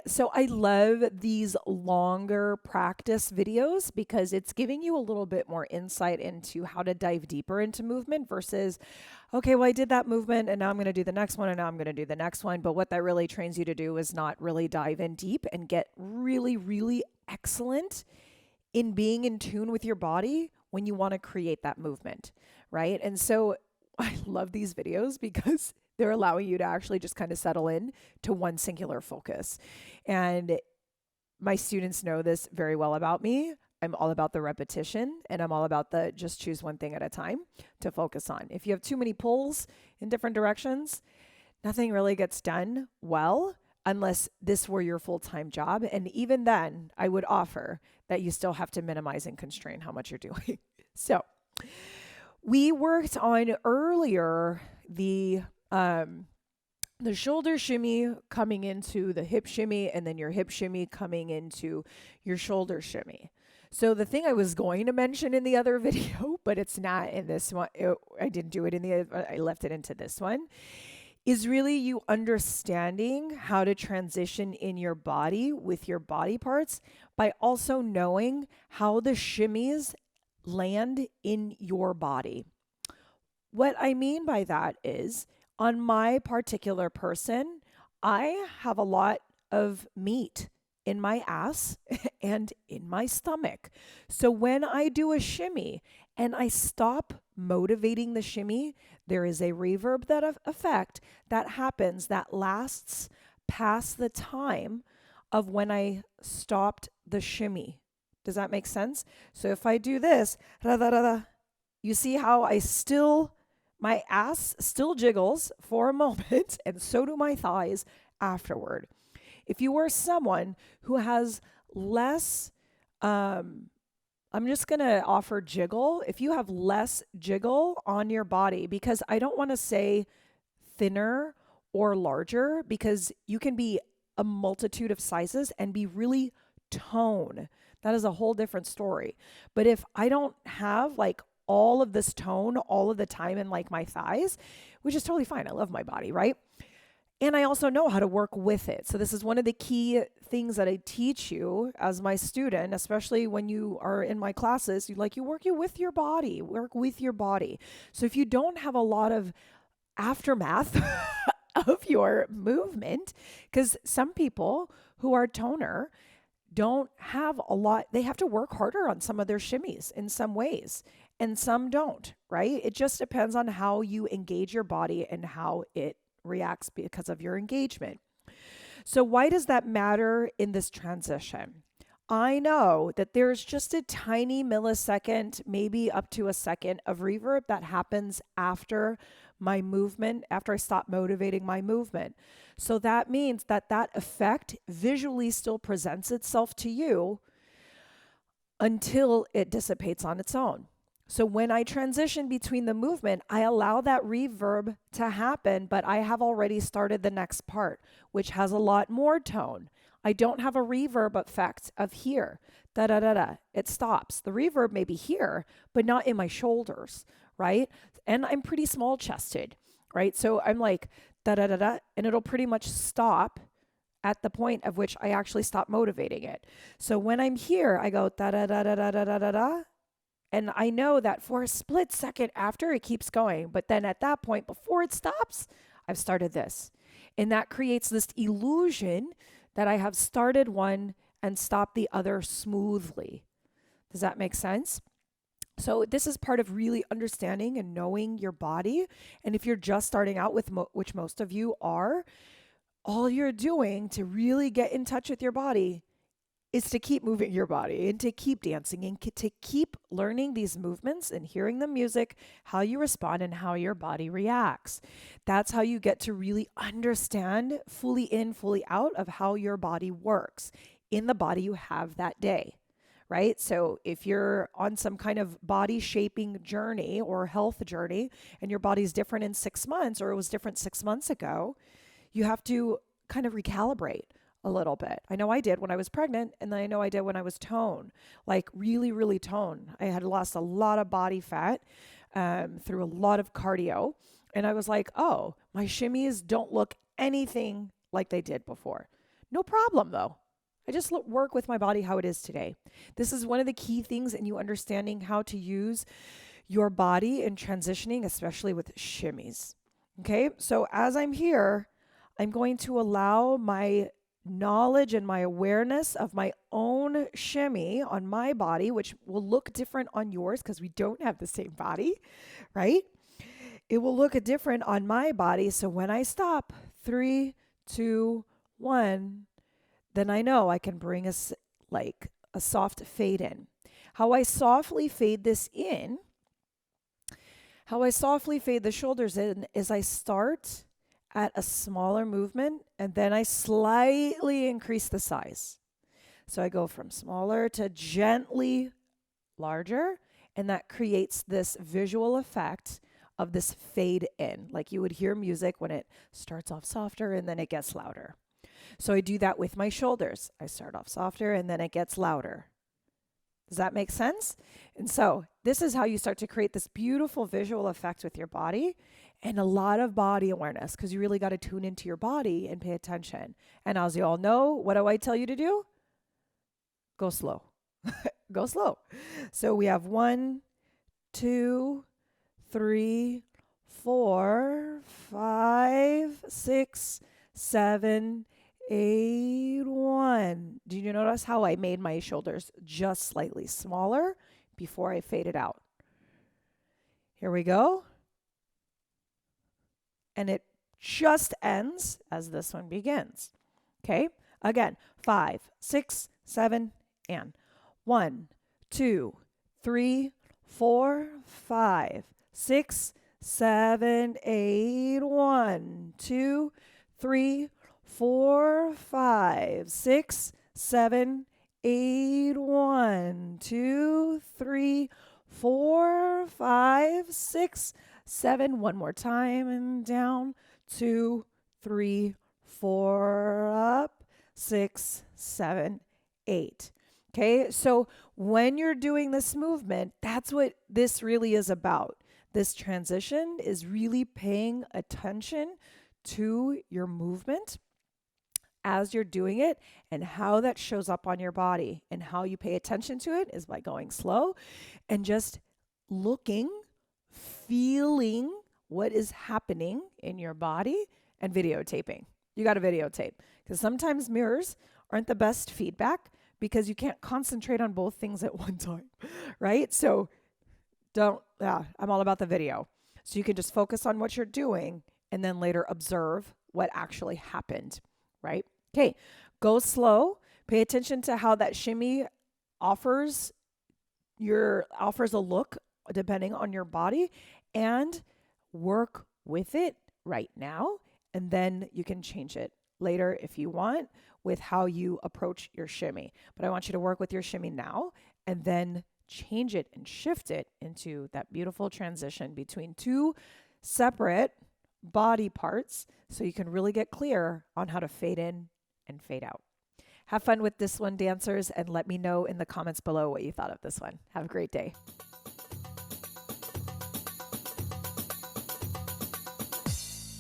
so I love these longer practice videos because it's giving you a little bit more insight into how to dive deeper into movement versus, okay, well, I did that movement and now I'm going to do the next one and now I'm going to do the next one. But what that really trains you to do is not really dive in deep and get really, really excellent in being in tune with your body when you want to create that movement, right? And so I love these videos because they're allowing you to actually just kind of settle in to one singular focus. And my students know this very well about me. I'm all about the repetition and I'm all about the just choose one thing at a time to focus on. If you have too many pulls in different directions, nothing really gets done well unless this were your full-time job. And even then, I would offer that you still have to minimize and constrain how much you're doing. So we worked on earlier the shoulder shimmy coming into the hip shimmy and then your hip shimmy coming into your shoulder shimmy. So the thing I was going to mention in the other video, but it's not in this one. I didn't do it in the, I left it into this one, is really you understanding how to transition in your body with your body parts by also knowing how the shimmies land in your body. What I mean by that is, on my particular person, I have a lot of meat in my ass and in my stomach. So when I do a shimmy and I stop motivating the shimmy, there is a reverb effect that happens that lasts past the time of when I stopped the shimmy. Does that make sense? So if I do this, you see how my ass still jiggles for a moment, and so do my thighs afterward. If you are someone who has less, I'm just going to offer jiggle. If you have less jiggle on your body, because I don't want to say thinner or larger, because you can be a multitude of sizes and be really tone. That is a whole different story. But if I don't have like all of this tone all of the time in like my thighs, which is totally fine. I love my body, right? And I also know how to work with it. So this is one of the key things that I teach you as my student, especially when you are in my classes. You work with your body, work with your body. So if you don't have a lot of aftermath of your movement, because some people who are toner don't have a lot, they have to work harder on some of their shimmies in some ways, and some don't, right? It just depends on how you engage your body and how it reacts because of your engagement. So why does that matter in this transition? I know that there's just a tiny millisecond, maybe up to a second of reverb that happens after my movement, after I stop motivating my movement. So that means that effect visually still presents itself to you until it dissipates on its own. So when I transition between the movement, I allow that reverb to happen, but I have already started the next part, which has a lot more tone. I don't have a reverb effect of here. Da da da da. It stops. The reverb may be here, but not in my shoulders, right? And I'm pretty small chested, right? So I'm like da da da da, and it'll pretty much stop at the point of which I actually stop motivating it. So when I'm here, I go da da da da da da da da da. And I know that for a split second after, it keeps going. But then at that point, before it stops, I've started this. And that creates this illusion that I have started one and stopped the other smoothly. Does that make sense? So this is part of really understanding and knowing your body. And if you're just starting out with, which most of you are, all you're doing to really get in touch with your body is to keep moving your body and to keep dancing and to keep learning these movements and hearing the music, how you respond and how your body reacts. That's how you get to really understand fully in, fully out of how your body works in the body you have that day, right? So if you're on some kind of body shaping journey or health journey and your body's different in 6 months, or it was different 6 months ago, you have to kind of recalibrate a little bit. I know I did when I was pregnant, and then I know I did when I was tone, like really, really tone. I had lost a lot of body fat through a lot of cardio. And I was like, oh, my shimmies don't look anything like they did before. No problem though. I just work with my body how it is today. This is one of the key things in you understanding how to use your body in transitioning, especially with shimmies. Okay, so as I'm here, I'm going to allow my knowledge and my awareness of my own shimmy on my body, which will look different on yours because we don't have the same body, right? It will look different on my body. So when I stop, 3, 2, 1, then I know I can bring like a soft fade in. How I softly fade this in, how I softly fade the shoulders in is I start at a smaller movement and then I slightly increase the size. So I go from smaller to gently larger, and that creates this visual effect of this fade in, like you would hear music when it starts off softer and then it gets louder. So I do that with my shoulders. I start off softer and then it gets louder. Does that make sense? And so this is how you start to create this beautiful visual effect with your body and a lot of body awareness, because you really got to tune into your body and pay attention. And as you all know, what do I tell you to do? Go slow. Go slow. So we have 1, 2, 3, 4, 5, 6, 7, 8, 1. Do you notice how I made my shoulders just slightly smaller before I faded out? Here we go. And it just ends as this one begins. Okay? Again, 5, 6, 7, and 1, 2, 3, 4, 5, 6, 7, 8, 1, 2, 3, 4, 5, 6, 7, 8, 1, 2, 3, 4, 5, 6, 7. One more time and down. 2, 3, 4, up. 6, 7, 8. Okay, so when you're doing this movement, that's what this really is about. This transition is really paying attention to your movement as you're doing it and how that shows up on your body. And how you pay attention to it is by going slow and just looking, feeling what is happening in your body and videotaping. You got to videotape, because sometimes mirrors aren't the best feedback because you can't concentrate on both things at one time, right? So I'm all about the video. So you can just focus on what you're doing and then later observe what actually happened, right? Okay, go slow. Pay attention to how that shimmy offers a look depending on your body, and work with it right now. And then you can change it later if you want with how you approach your shimmy. But I want you to work with your shimmy now and then change it and shift it into that beautiful transition between two separate body parts so you can really get clear on how to fade in and fade out. Have fun with this one, dancers, and let me know in the comments below what you thought of this one. Have a great day.